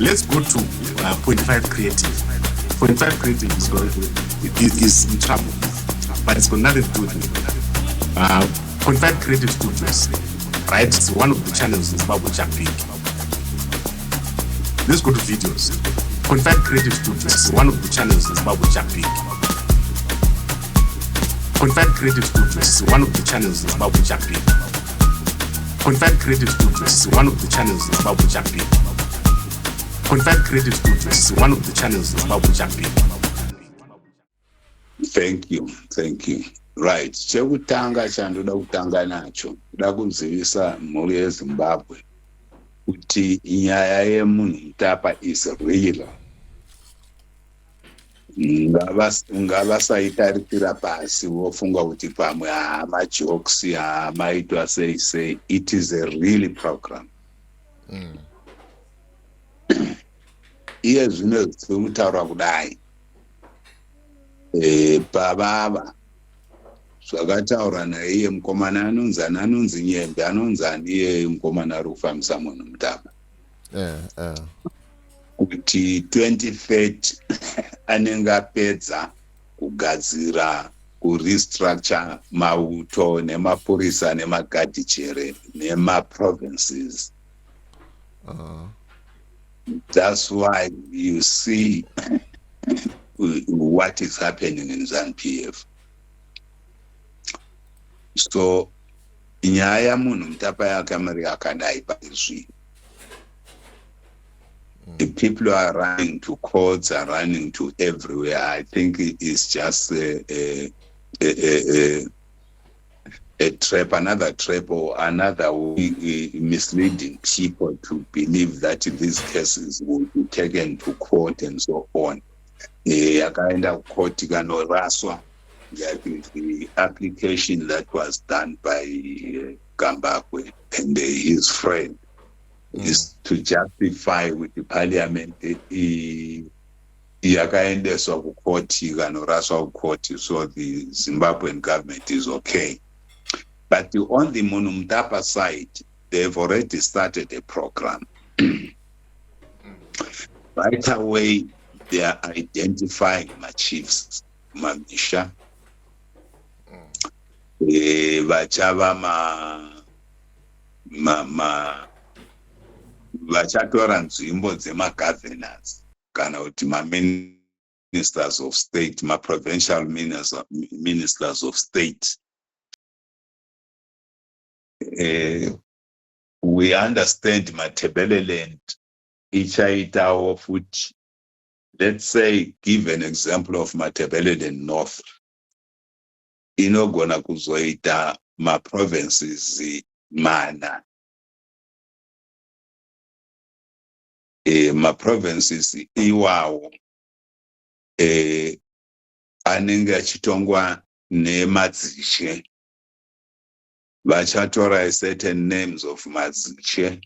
Let's go to point 5 creative. Point 5 creative is in trouble, but it's got nothing to do with me. Point 5 creative studios, right? It's one of the channels in Zimbabwe which are big. Let's go to videos. Point 5 creative studios is one of the channels in Zimbabwe which are big. Point 5 creative studios is one of the channels in Zimbabwe which are big. Point 5 creative studios is one of the channels in Zimbabwe which are big. Point 5 creative studios is one of the channels in Zimbabwe which are big. Thank you. Right. Chekutanga chandoda kutanga nacho. Kuda kuzivisa mhuri yeZimbabwe kuti nyaya yemunhu mutapa is real. Ngavasaitaritira pasi vofunga kuti pamwe majokes maitwa sei. It is a real program. Iye zvino zvekutaura kudai pavava zvakataura naiye mukomana anonzi Nyembe anonzani iye mukomana ari kufambisa munhu mutapa kuti 2030 anenge apedza kugadzira kurestructure mauto nemapurisa nemagadhichere nemaprovinces. That's why you see what is happening in ZANU-PF. So nyaya munhu mutapa yakamari akadai paizvi. The people are running to courts, are running to everywhere. I think it is just a trap, another trap, or another way misleading people to believe that these cases will be taken to court and so on. Yakaenda court ikanoraswa. The application that was done by Gambakwe and his friend is to justify with the parliament yakaendeswa kukoti ikanoraswa kukoti, so the Zimbabwean government is okay. But on the Munhu Mutapa side, they've already started a program. Right away, they are identifying my chiefs, Mamisha, vachava vachatora nzvimbo dzemagovernors kana kuti ministers of state, provincial ministers of state. We understand Matabeleland ichaitawo futhi. Let's say, give an example of Matabeleland North. Inogona kuzoita provinces mana. Provinces iwawo anenge achitongwa nemadzishe. Vachatora certain names of madzishe.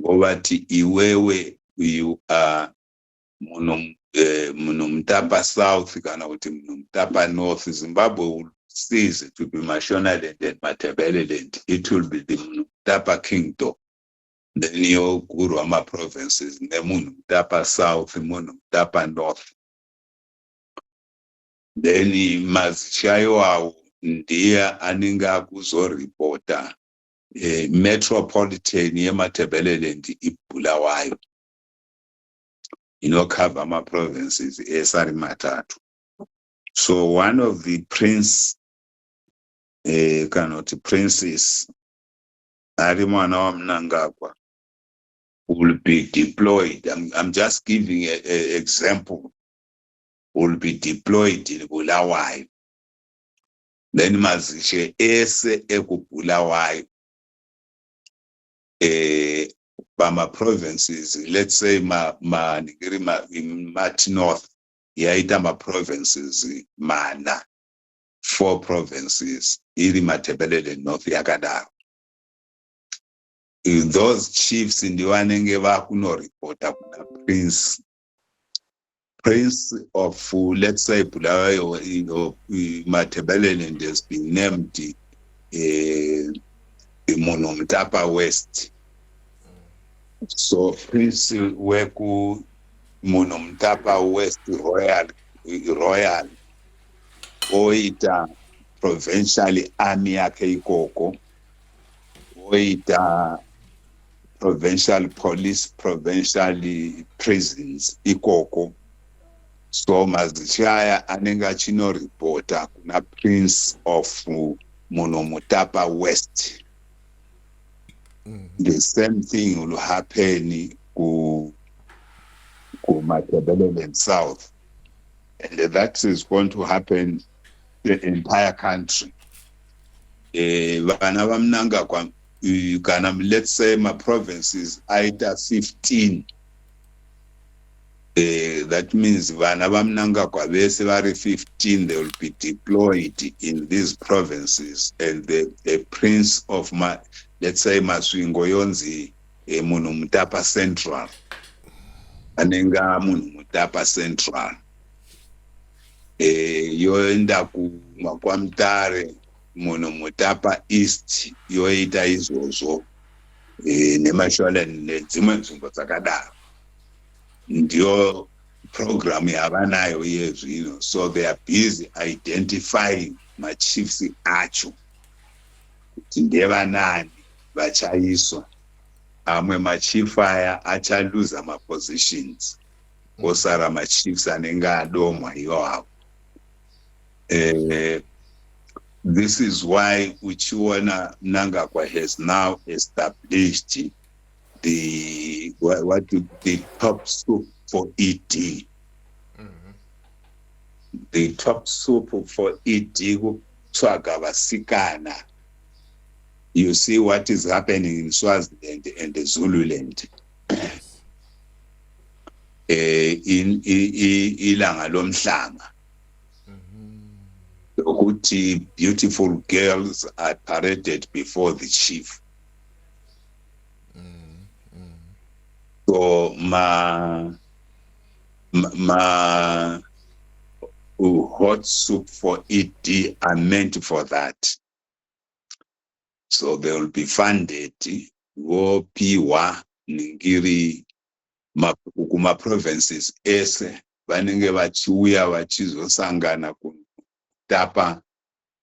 Govati iwewe you are Munhu Mutapa South kana kuti Munhu Mutapa North. Zimbabwe will cease to be Mashonaland and Matabeleland. It will be the Munhu Mutapa Kingdom. Then you go provinces, Munhu Mutapa South, Munhu Mutapa North. Then mazishayo ndiye anenge akuzoripota metropolitan yeMatabeleland iBulawayo inokava provinces esari matatu. So one of the princes ari mwana waMnangagwa will be deployed. I'm just giving an example. Will be deployed in Bulawayo. Then mazishe ese ekubulawayo bama provinces, let's say Mati North yaita provinces mana 4 provinces iri Matabeleland North yakadaro. Those chiefs ndiwo vanenge vakunoripota kuna Prince of, let's say, Bulawayo, Matabeleland has been named Munhu Mutapa West. So Prince weku Muno Mutapa West Royal oita provincial army yake ikoko, oita provincial police, provincial prisons ikoko. So mazichaya anenge achinoripota kuna Prince of Muno Mutapa West. The same thing will happen to Matabeleland South, and that is going to happen the entire country. Vana vamnanga kana let's say my provinces aita 15. That means vana vamnanga vese vari 15, they will be deployed in these provinces, and the Prince of let's say Masvingo Yonzi Muno Mutapa Central, anenga Muno Mutapa Central, yoenda kuMakwamtare Muno Mutapa East, yoita izvozvo nemashwaleni nedzimwe nzvimbo dzakadaro. Ndio program yavanayo yezvino. So they are busy identifying machiefs acho kuti ndevanani vachaiswa. Amwe machief aya achaluza mapositions, osara machiefs anenge adomwa iwawo. This is why uchiona Mnangagwa has now established the top soup for ED. The top soup for ED kutsvaga vasikana. You see what is happening in Swaziland and the Zululand. In ilanga lomhlanga. Ukuthi beautiful girls are paraded before the chief. So my hot soup for ED are meant for that. So they will be funded. Wopiwa ningiri kuma provinces ese vanenge vachiuya vachizosangana kutapa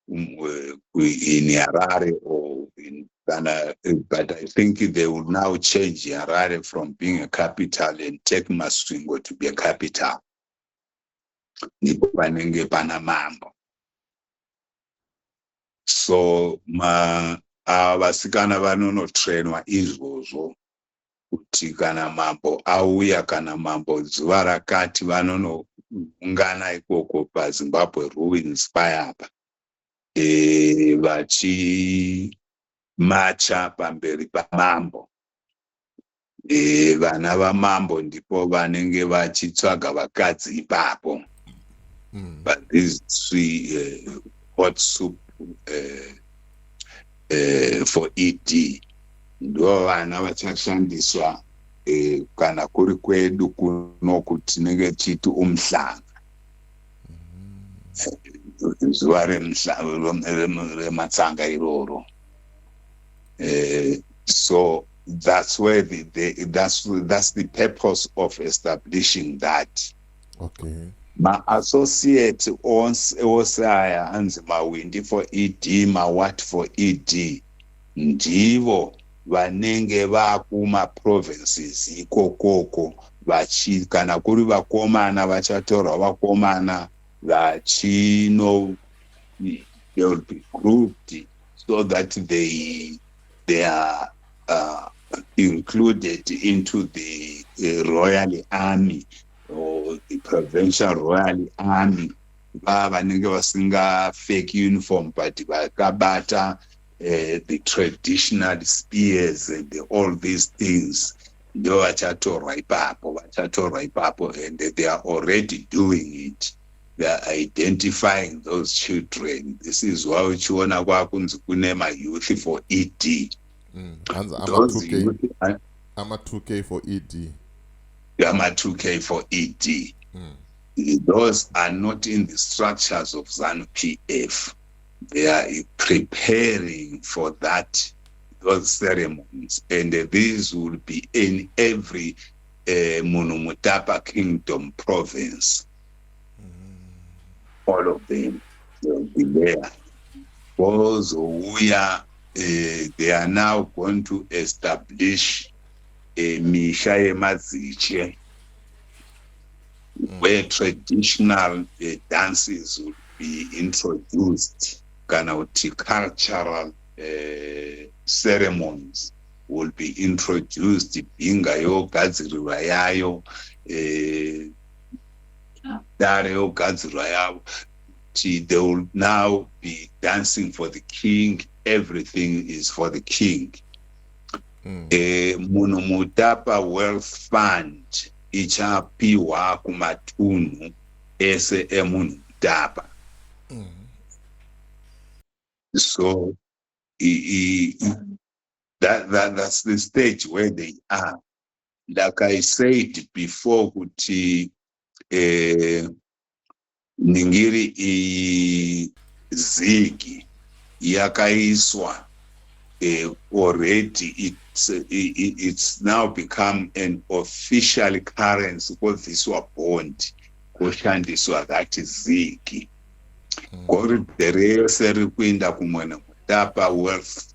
in Harare or in Ghana, but I think they will now change Harare from being a capital and take Masvingo to be a capital. Nipo vanenge pana mambo. So vasikana vanonotrainwa izvozvo kuti kana mambo auya kana mambo zuva rakati vanonoungana ikoko paZimbabwe Ruins payapa vachimacha pamberi pamambo. Vana vamambo ndipo vanenge vachitsvaga vakadzi ipapo. But these three hot soup for ED ndo vana vachashandiswa kana kuri kwedu kuno kuti tinenge tichiti umhlanga. Zuva rematsanga iroro. So that's where that's the purpose of establishing that. Okay. Ma-associate osaya hanzi mawindi for ED, ma-what for ED, ndivo vanenge vakuma provinces ikokoko kana kuri vakomana vachatorwa vakomana vachino, they will be grouped so that they are included into the Royal Army or the Provincial Royal Army. Vanenge vasinga fake uniform but vakabata the traditional spears and all these things. Ndo vachatorwa ipapo, and they are already doing it. They are identifying those children. This is why uchiona kwakunzi kune ma-youth for ED. I'm a 2K for ED. I'm a 2K for ED. Those are not in the structures of ZANU-PF. They are preparing for that those ceremonies, and these will be in every Munumutapa Kingdom province. All of them will be there. Those they are now going to establish a Misha Maziche, where traditional dances will be introduced, cultural ceremonies will be introduced, binga yogadzirwa yayo, dare yogadzirwa yayo. They will now be dancing for the king. Everything is for the king. Munumutapa Wealth Fund ichapiwa kumatunhu ese emunumutapa. So that's the stage where they are. Like I said before, kuti ningiri zigi yakaiswa already. It's now become an official currency kodhiswa bond koshandiswa that zigi. Gorude rese rikuenda kuMunumutapa Wealth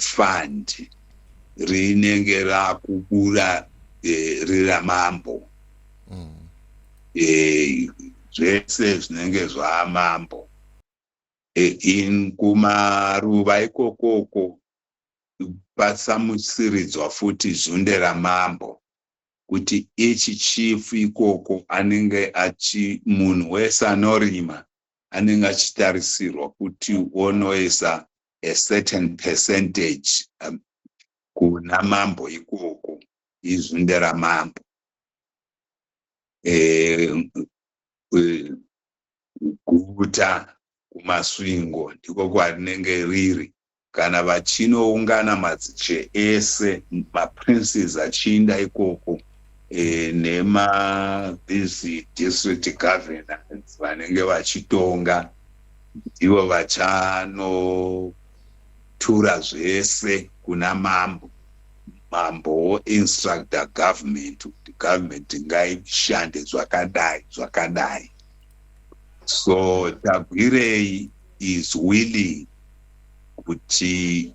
Fund rinenge rakubura riramambo. Zvese zvinenge zvamambo. In kumaruva ikokoko patsamutsiridzwa futi zunde ramambo kuti ichi chief ikoko anenge munhu wese anorima anenge achitarisirwa kuti onoisa a certain percentage kuna mambo ikoko izunde ramambo. Guta kumasvingo ndiko kwarinenge riri. Kana vachinoungana madziche ese maprinces achiinda ikoko these district governors vanenge vachitonga ivo vachanotura zvese kuna mambo. Mambo instruct the government kuti government ngaishande zvakadai. So Tagwirei is willing kuti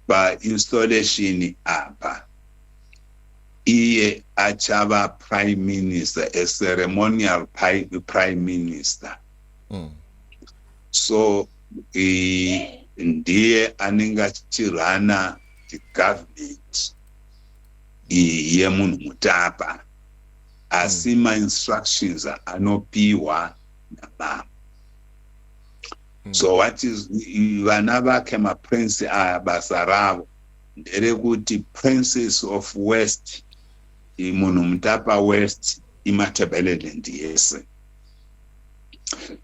pa-installation apa iye achava prime minister, a ceremonial prime minister. So ndiye anenge achirana the government yemunumutapa, asi ma-instructions anopiwa namambo. So what is vana vake maprince aya basa ravo nderekuti princess of West, Munumutapa West iMatabeleland yese.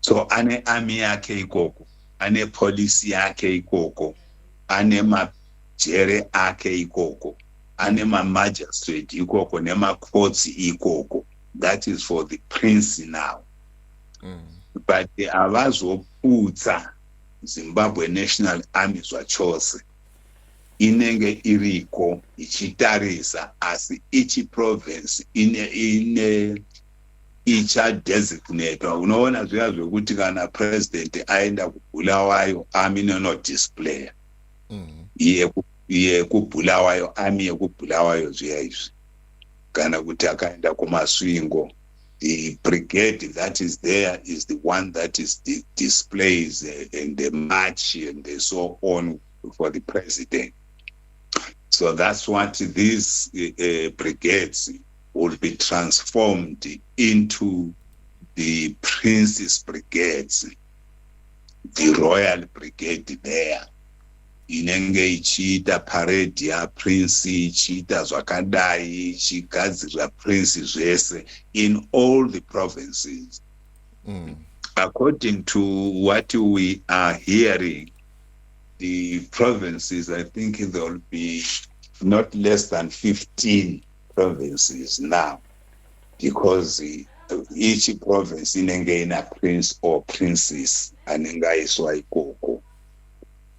So ane army yake ikoko, ane police yake ikoko, ane majere ake ikoko, ane magistrate ikoko, nema courts ikoko. That is for the prince now. But avazoputsa Zimbabwe National Army zvachose inenge iriko ichitarisa, asi ichi province ine icha designate. Unoona zviya zvekuti kana president aenda kuBulawayo army no display iye kuBulawayo army yekuBulawayo zviya izvi. Kana kuti akaenda kumasvingo, the brigade that is there is the one that is displays and the march and so on for the president. So that's what these brigades will be transformed into the prince's brigades, the royal brigade there. Inenge ichiita parade yaprince, ichiita zvakadai, ichigadzira prince zvese in all the provinces. According to what we are hearing, the provinces, I think there will be not less than 15 provinces now, because each province inenge ina prince or princess anenge aiswa ikoko.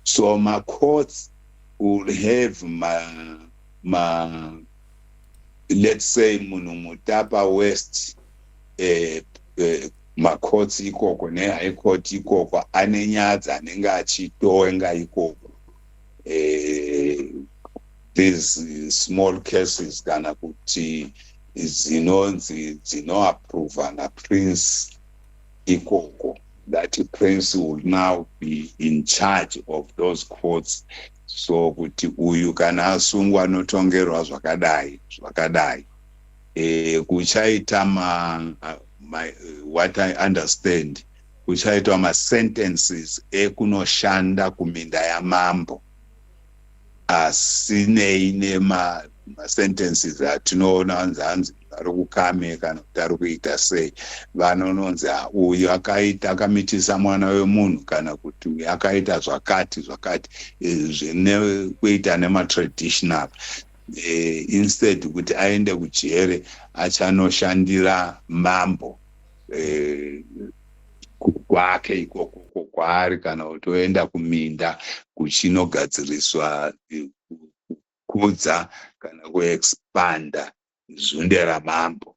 So my courts will have let's say munhu Mutapa West makotsi ikoko nehigh court ikoko ane nyaya dzanenge achitowenga ikoko these small cases kana kuti dzinonzi dzinoapprova naPrince ikoko, that Prince will now be in charge of those courts. So kuti uyu kana asungwa anotongerwa zvakadai kuchaita what I understand kuchaitwa masentences ekunoshanda kuminda yamambo asinei nemasentences atinoona anzi ari kukame kana kuti ari kuita sei. Vanononzi uyu akamitisa mwana wemunhu kana kuti uyu akaita zvakati zvine kuita nematraditional instead kuti aende kujere achanoshandira mambo kwake ikoko kwaari kana kutoenda kuminda kuchinogadziriswa kudza kana kuexpanda zunde ramambo.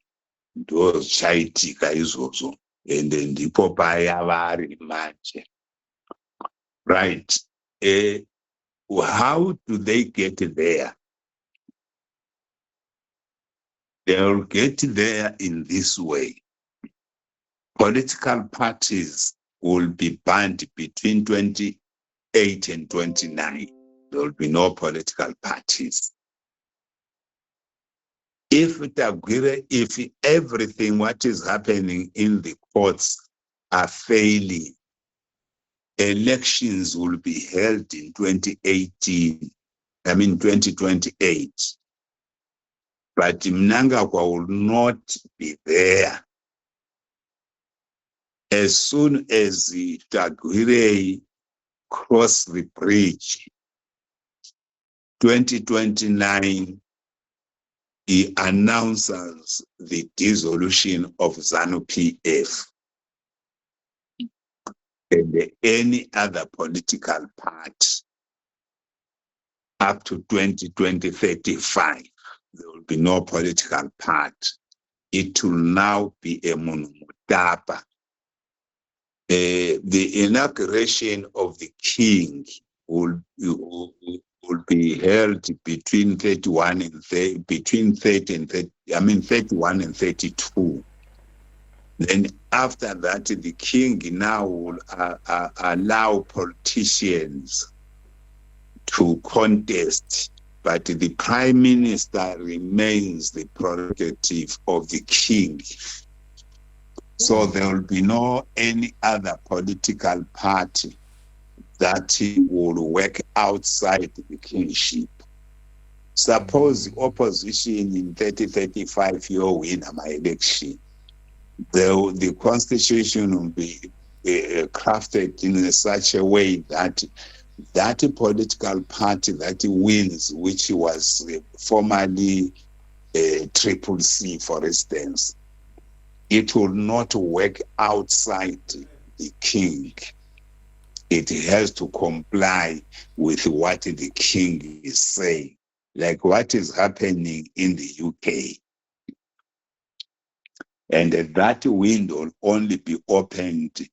Ndo zvichaitika izvozvo ende ndipo paya vari manje. Right. How do they get there? They'll get there in this way. Political parties will be banned between 28 and 29. There will be no political parties. If everything what is happening in the courts are failing, elections will be held in 2028. But Mnangagwa will not be there. As soon as the Tagwirei cross the bridge, 2029, he announces the dissolution of ZANU-PF and any other political party up to 2035. There will be no political party. It will now be a Munhu Mutapa. The inauguration of the king will be held between 31 and 32. Then after that, the king now will allow politicians to contest, but the prime minister remains the prerogative of the king. So there will be no any other political party that will work outside the kingship. Suppose the opposition in 30-35 year win my election, the constitution will be crafted in such a way that that political party that wins, which was formerly Triple C, for instance, it will not work outside the king. It has to comply with what the king is saying, like what is happening in the UK. And that window will only be opened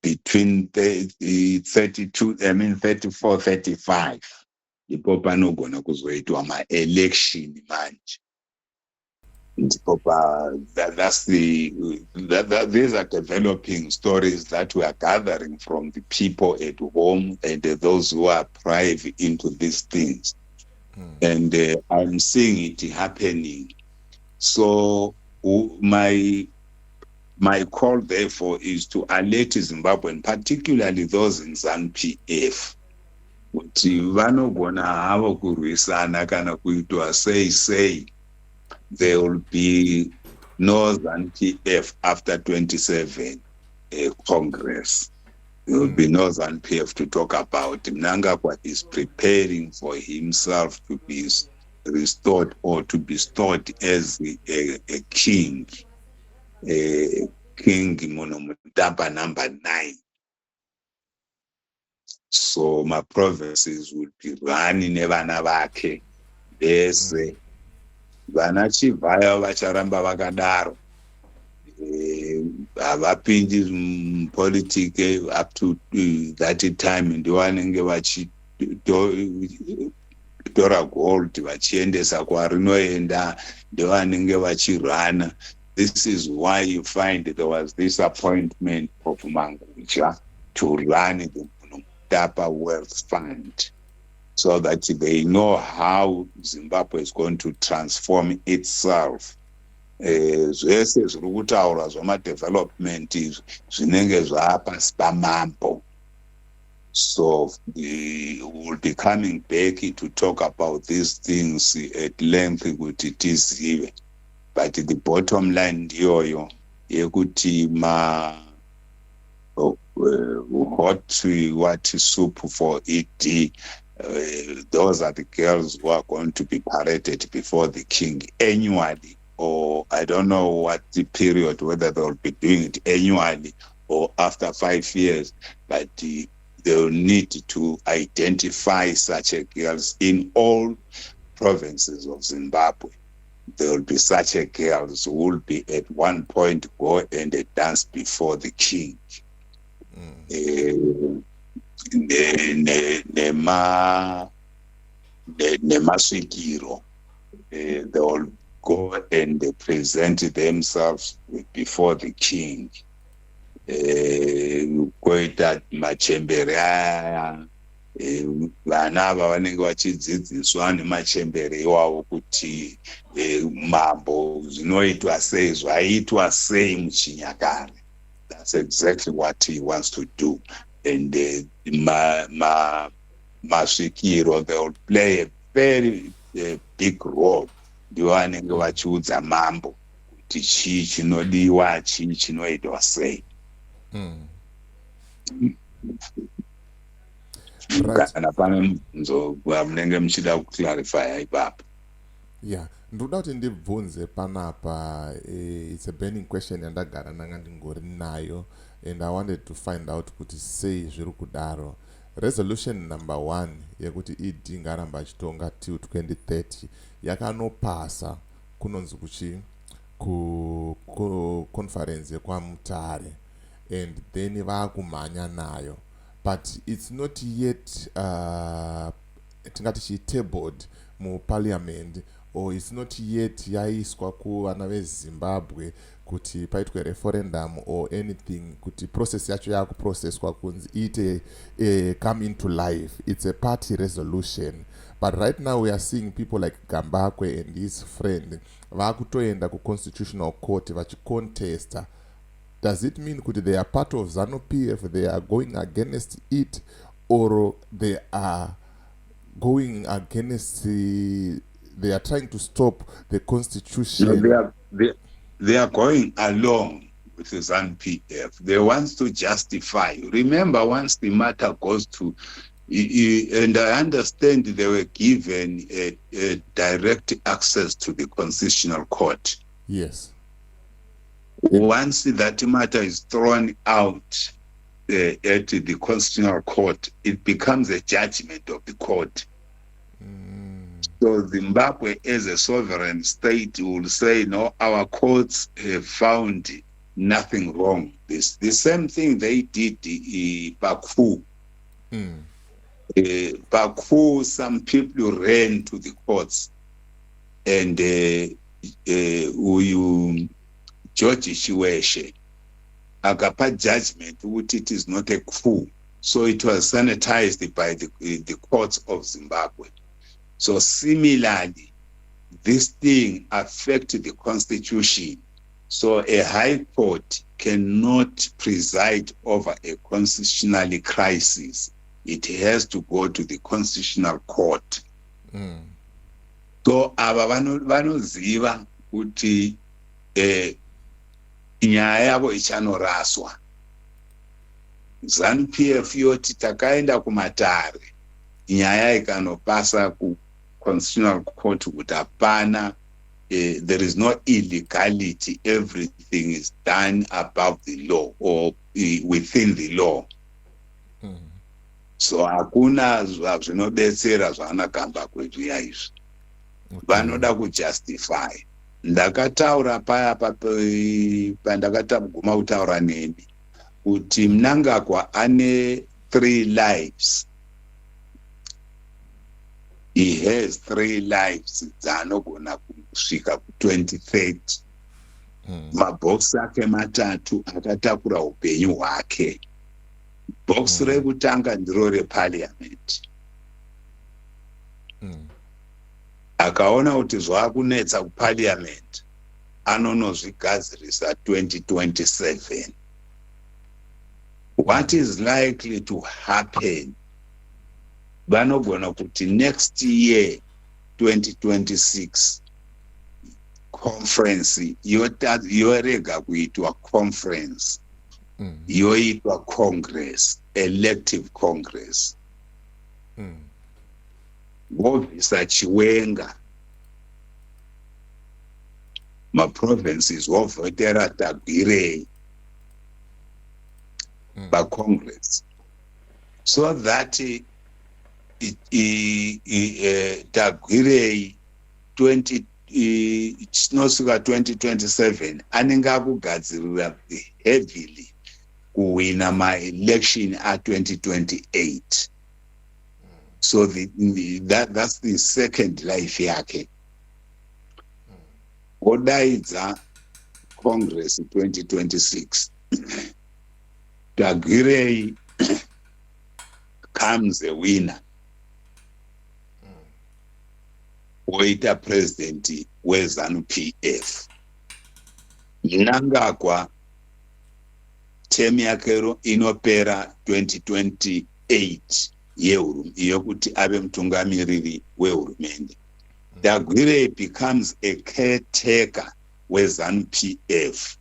between 34, 35. Ndipo panogona kuzoitwa ma-election manje. These are developing stories that we are gathering from the people at home and those who are privy into these things. And I'm seeing it happening. So my call, therefore, is to alert Zimbabwean, particularly those in ZANU-PF, kuti vanogona havo kurwisana kana kuitwa sei. There will be no ZANU-PF after 27 Congress. There will be no ZANU-PF to talk about. Mnangagwa is preparing for himself to be restored or to be stored as a king. King Munhu Mutapa number 9. So my provinces will be running nevana vake vese. Vana Chivhaya vacharamba vakadaro. Havapindi mupolitiki up to that time ndivo vanenge vachitora gold vachiendesa kwarinoenda, ndivo vanenge vachirana. This is why you find there was this appointment of Mangucha to run the Mutapa Wealth Fund, so that they know how Zimbabwe is going to transform itself. Zvese zviri kutaura zvamadevelopment zvinenge zvapasi pamambo. So we will be coming back to talk about these things at length kuti tizive, but the bottom line ndiyoyo yekuti what soup for ED. Those are the girls who are going to be paraded before the king annually, or I don't know what the period, whether they'll be doing it annually or after 5 years, but they'll need to identify such a girls in all provinces of Zimbabwe. There will be such a girls who will be at one point go and dance before the king. Nemaswigiro, they will go and they present themselves before the king. Koita machembere aya, vana ava vanenge vachidzidziswa nemachembere iwawo kuti mambo zvinoitwa sei, zvaitwa sei muchinyakare. That's exactly what he wants to do. And Masvikiro, they will play a very big role. Ndivo vanenge vachiudza mambo kuti chii chinodiwa, chii chinoitwa sei. Kana pane mubvunzo munenge muchida kuclarify ipapo. Yeah, ndoda kuti ndibvunze panapa, it's a burning question yandagara ndanga ndingori nayo, and I wanted to find out kuti sei zviri kudaro. Resolution number 1 yekuti ED ngaramba achitonga till 2030 yakanopasa kunonzi kuchi ku conference yekwamutare, and then vakumhanya nayo, but it's not yet tingati chi tabled mu parliament, or it's not yet yaiswa kuvana veZimbabwe kuti paitwe referendum or anything kuti process yacho yakuprocesswa kunzi ite come into life. It's a party resolution, but right now we are seeing people like Gambakwe and his friend vakutoenda ku constitutional court vachicontesta. Does it mean kuti they are part of ZANU-PF, they are going against it, or they are going against they are trying to stop the constitution? No, they are going along with the ZANU-PF. They want to justify. Remember, once the matter goes to, and I understand they were given a direct access to the Constitutional Court. Yes. Once that matter is thrown out at the Constitutional Court, it becomes a judgment of the court. So Zimbabwe as a sovereign state will say, no, our courts have found nothing wrong. The same thing they did in Baku. Baku, some people ran to the courts, and George Chiweshe akapa judgment which it is not a coup. So it was sanitized by the courts of Zimbabwe. So similarly, this thing affects the constitution. So a high court cannot preside over a constitutional crisis. It has to go to the constitutional court. So ava vanoziva kuti nyaya yavo ichanoraswa. ZANU-PF yoti takaenda kumatare, nyaya ikanopasa ku constitutional court kuti hapana, there is no illegality, everything is done above the law or within the law. so hakuna zvinobetsera zvaanakamba kwedu yaizvi. Vanoda kujustify. Ndakataura paya pandakataguma kutaura neni kuti Mnangagwa ane 3 lives. He has 3 lives dzaanogona kusvika ku2030. Mabhokisi ake matatu akatakura upenyu hwake. Bhokisi rekutanga ndiro reparliament. Akaona kuti zvakunetsa kuparliament, anonozvigadzirisa 2027. What is likely to happen? Vanogona kuti next year 2026 conference yorega kuitwa conference, yoitwa congress, elective congress. Vobvisa Chiwenga, maprovinces vovhotera Tagwirei pacongress, so that Tagwirei chinosvika 2027 anenge akugadzirira heavily kuwina maelection a2028. So that's the second life yake. Odaidza Congress 2026. Tagwirei comes a winner. Oita president weZANU-PF. Mnangagwa term yake inopera 2028. Yokuti ave mutungamiriri wehurumende. Tagwirei becomes a caretaker weZANU-PF.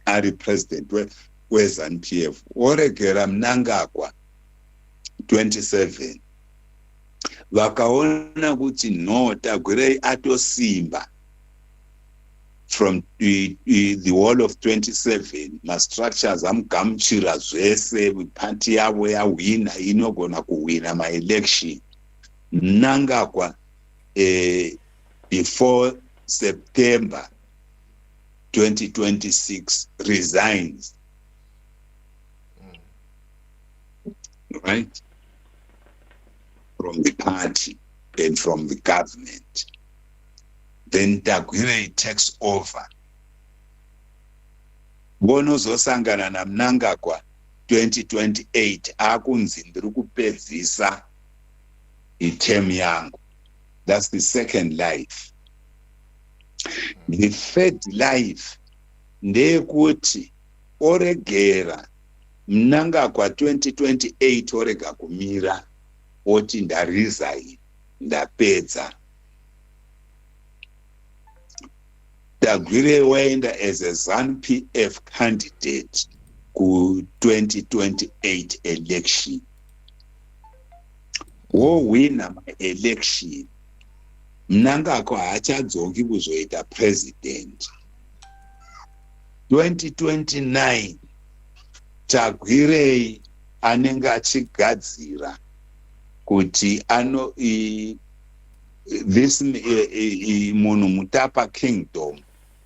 Ari president weZANU-PF. Oregera Mnangagwa 27. Vakaona kuti no, Tagwirei atosimba from the wall of 27, ma-structures amugamuchira zvese, party yavo yawina inogona kuwina ma-election. Mnangagwa before September 2026 resigns. Right? From the party and from the government. Then Tagwirei takes over. Vonozosangana na Mnangagwa 2028 akunzi ndiri kupedzisa term yangu. That's the second life. The third life ndeyekuti oregera Mnangagwa 2028 orega kumira oti ndaresign, ndapedza. Tagwirei waenda as a ZANU-PF candidate ku 2028 election. Wowina ma-election, Mnangagwa haachadzoki kuzoita president. 2029 Tagwirei anenge achigadzira kuti this munhu Mutapa Kingdom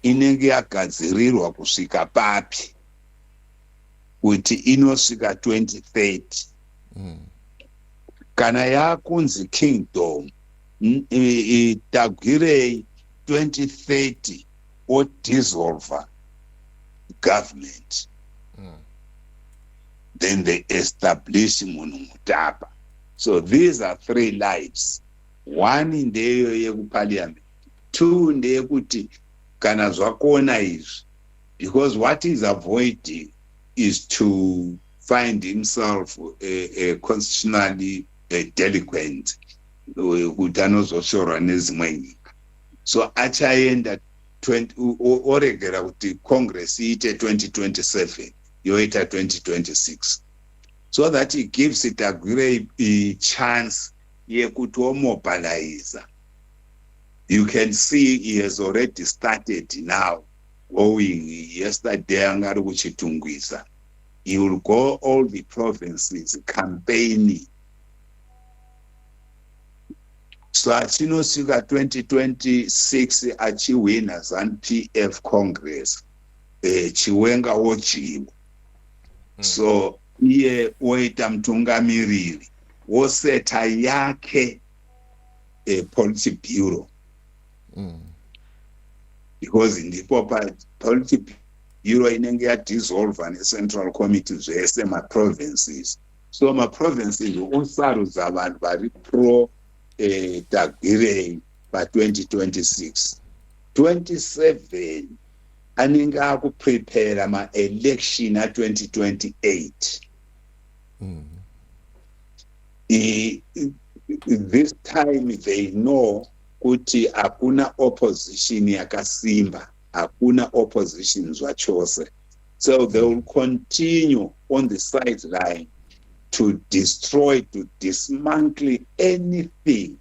inenge yagadzirirwa kusvika papi kuti inosvika 2030. Kana yakunzi kingdom, Tagwirei 2030 or dissolve government. Then they establish munhu Mutapa. So these are 3 lives. 1 ndeyo yekuparliament, 2 ndeyekuti kana zvakona izvi, because what is avoiding is to find himself a constitutionally delinquent kuti anozoshorwa nezimwe nyika. So achaenda oregera kuti Congress iite 2027 yoita 2026, so that it gives Tagwirei a chance yekuti omobilize. You can see he has already started now going. Yesterday angari kuchitungwisa he will go all the provinces campaigning. So achinosvika 2026 achiwina ZANU-PF Congress Chiwenga wochiwo. So iye oita mutungamiriri woseta yake Politburo, because ndipo pa Politburo inenge yadissolve ne-central committee zvese ma-provinces. So ma-provinces osarudza vanhu vari pro Tagirei pa 2026. 27 anenge akuprepare ma-election a2028. This time they know kuti hakuna opposition yakasimba, hakuna opposition zvachose. So they will continue on the sideline to destroy, to dismantle anything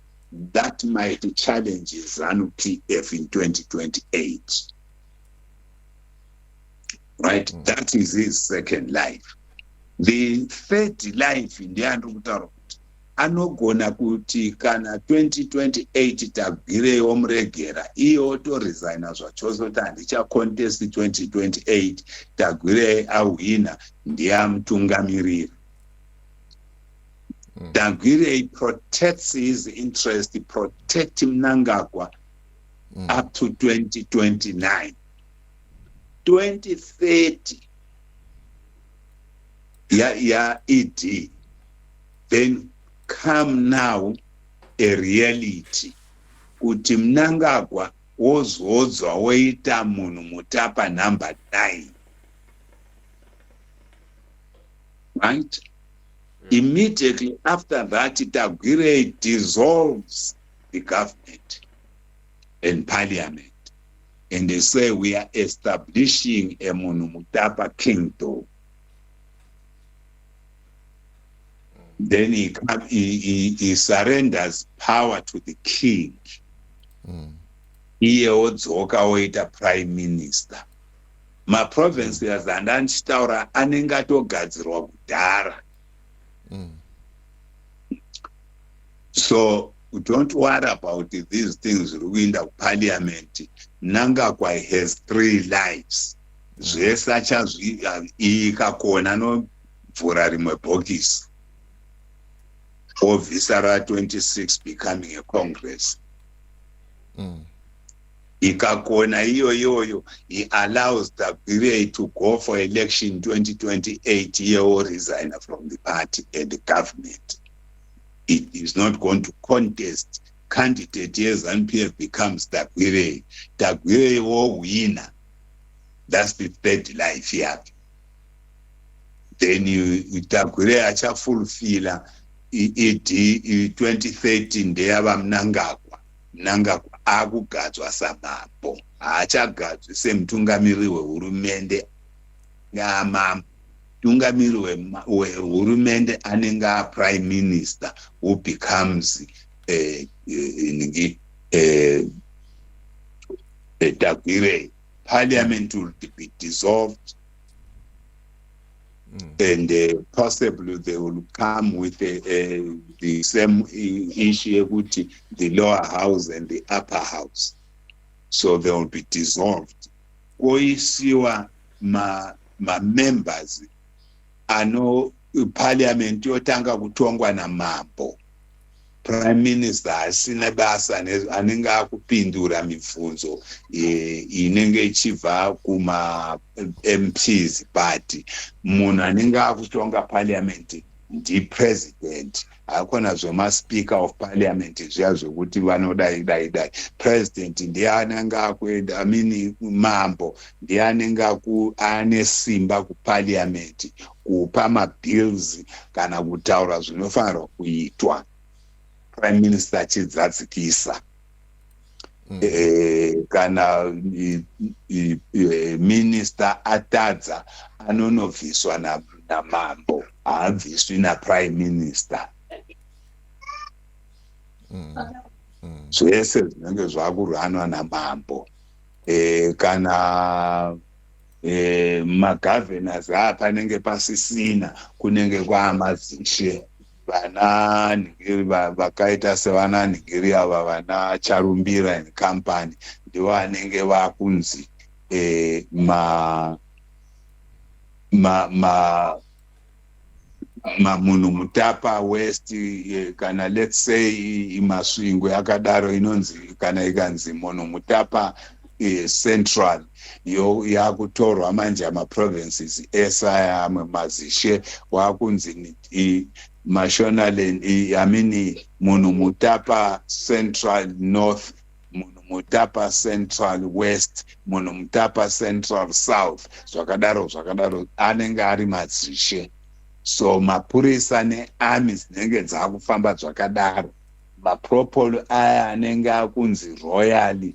that might challenge ZANU-PF in 2028. Right? That is his second life. The third life in the end of the anogona kuti kana 2028 Tagirei omuregera iye otoresigna zvachose kuti handichacontest 2028 Tagirei awina ndiyamutungamiriri. Tagirei protects his interest, protect Mnangagwa up to 2029. 2030 ED, then come now a reality kuti Mnangagwa wozodzwa woita munhu mutapa number 9, right? Immediately after that, Tagirei dissolves the government and parliament, and they say we are establishing a Munhu Mutapa kingdom. Then he surrenders power to the king. Iye odzoka oita prime minister. Ma-provinces andanchitaura anenge atogadzirwa kudhara. So don't worry about these things. In the parliament, Mnangagwa has 3 lives. Zvese ikakona novhura rimwe bhokisi obvisara 26 becoming a Congress. Ikakona iyoyo, he allows Tagirei to go for election 2028, he will resign from the party and the government. It is not going to contest. Candidate as ZANU-PF becomes Tagirei. Tagirei will win. That's the third life here. Then Tagirei acha fulfill 2013 ndeyava Mnangagwa. Mnangagwa akugadzwa samambo, haachagadzwi semutungamiri wehurumende ngamambo. Mutungamiri wehurumende anenge prime minister who becomes Tagirei. Parliament will be dissolved, and possibly they will come with the same issue with the lower house and the upper house. So they will be dissolved. Koisiwa ma members ano parliament yotanga kutongwa na mambo. Prime Minister asina basa anenge akupindura mibvunzo inenge ichibva kuma MPs party. Munhu anenge akutonga parliament ndi president. Hakuna zvoma speaker of parliament zviya zvokuti vanodai. President ndiye anenge akuenda, mambo ndiye anenge ane simba kuparliament kupa mabills kana kutaura zvinofanirwa kuitwa. Prime Minister chidzadzikisa. Kana minister atadza anonobviswa namambo, haabviswi naprime minister. Zvese zvinenge zvakurwanwa namambo. Kana magovernors panenge pasisina, kunenge kwaamazishe. Vana Ningiri vakaita sevana Ningiri ava vana Charumbira and company ndivo vanenge vakunzi munhu Mutapa West, kana let's say Masvingo akadaro inonzi, kana ikanzi munhu Mutapa Central yakutorwa manje amaprovinces esa amwe mazishe wakunzi Mashonaland, munhu Mutapa Central North, munhu Mutapa Central West, munhu Mutapa Central South, zvakadaro anenge ari mazishe. So mapurisa nearmy dzinenge dzakufamba zvakadaro, mapropol aya anenge akunzi Royal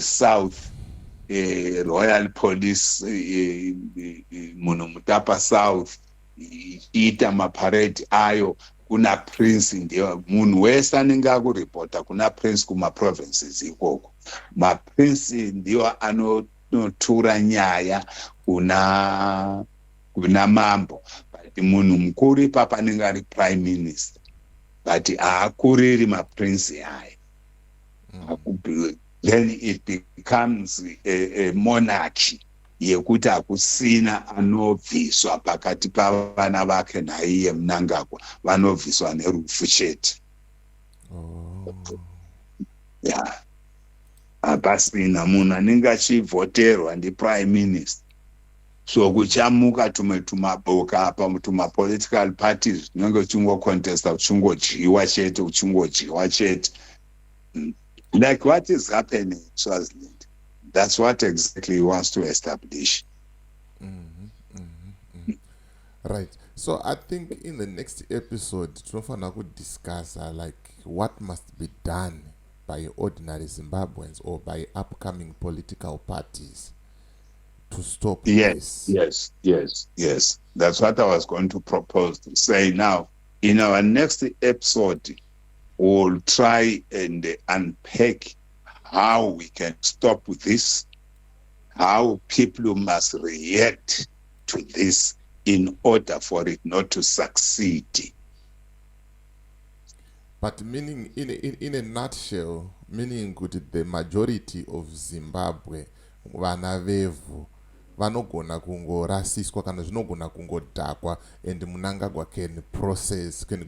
South, Royal Police, munhu Mutapa South iita maparade ayo, kuna prince ndiye munhu wese anenge akuripota kuna prince kumaprovinces ikoko. Maprince ndiwo anotora nyaya kuna mambo, but munhu mukuru ipapa anenge ari prime minister, but haakuriri maprince aya. Then it becomes a monarchy yekuti hakusina anobviswa pakati pavana vake naiye Mnangagwa, vanobviswa nerufu chete. Hapasina munhu anenge achivhoterwa ndiprime minister. So kuchamuka tumwe tumaboka apa tumapolitical parties tunenge uchingocontesta uchingodyiwa chete. Like what is happening in Swaziland. That's what exactly he wants to establish. Right. So I think in the next episode, Trofana could discuss like what must be done by ordinary Zimbabweans or by upcoming political parties to stop this. Yes. That's what I was going to propose to say now. In our next episode, we'll try and unpack how we can stop this, how people must react to this in order for it not to succeed. But meaning, in a nutshell, meaning the majority of Zimbabwe, vana vevu, vanogona kungorasiswa kana zvinogona kungodhakwa, and Mnangagwa can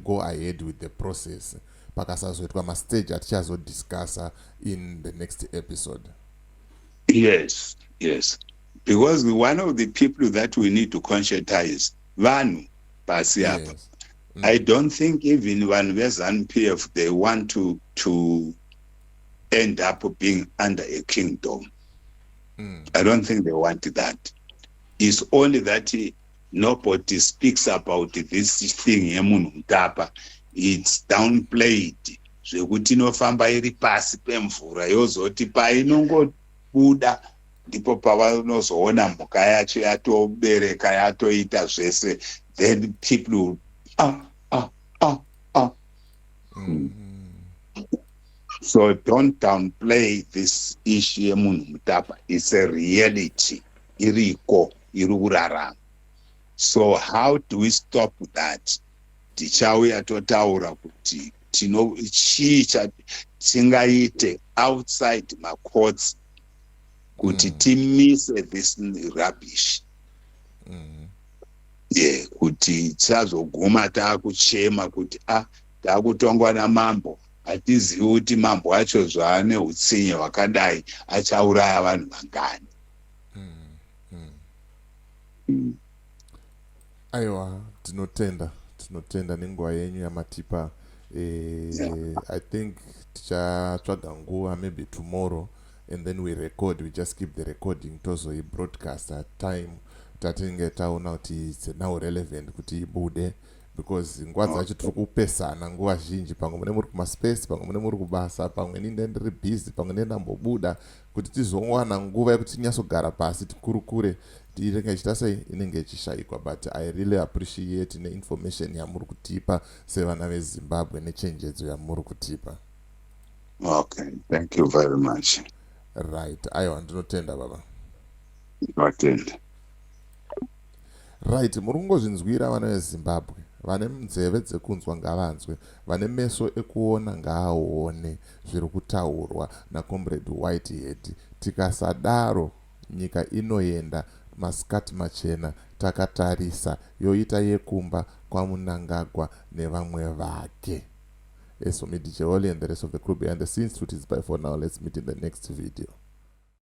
go ahead with the process. Pakasazoitwa mastage atichazodiscussa in the next episode. Yes. Because one of the people that we need to conscientize, Vanu Pasiapa. Yes. I don't think even when ZANU-PF they want to end up being under a kingdom. I don't think they want that. It's only that nobody speaks about this thing yemunhu Mutapa. It's downplayed. Zvekuti inofamba iri pasi pemvura yozoti painongobuda ndipo pavanozoona mhuka yacho yatobereka yatoita zvese, then people So don't downplay this issue yemunhu Mutapa. It's a reality. Iriko irikurarama. So how do we stop that? Tichauya totaura kuti chii tingaite outside courts kuti timise this rubbish. Kuti tisazoguma taakuchema kuti taakutongwa namambo, hatizivi kuti mambo acho zvaane utsinye hwakadai achauraya vanhu vangani. Aiwa, tinotenda nenguva yenyu yamatipa. I think tichatsvaga nguva maybe tomorrow, and then we record, we just keep the recording tozoibroadcast at time tatinge taona kuti it's now relevant kuti ibude, because nguva dzacho tiri kupesana nguva zhinji, pamwe mune muri kumaspace, pamwe mune muri kubasa, pamwe ninde ndiri busy, pamwe ndendambobuda, kuti tizowana nguva yekuti tinyatsogara pasi tikurukure inenge ichita sei inenge ichishayikwa. But I really appreciate neinformation yamuri kutipa sevana veZimbabwe nechenjedzo yamuri kutipa. Okay, thank you very much. Right. Aiwa, ndinotenda baba. Ndinotenda. right, muri kungozvinzwira vana vezimbabwe. Vane nzeve dzekunzwa ngavanzwe, vane meso ekuona ngaaone zviri kutaurwa naComrade Whitehead. Tikasadaro nyika inoenda masikati machena takatarisa yoita yekumba kwaMnangagwa nevamwe vake. So Midi Cheoli and the rest of the crew behind the scenes, truth is bye for now. Let's meet in the next video.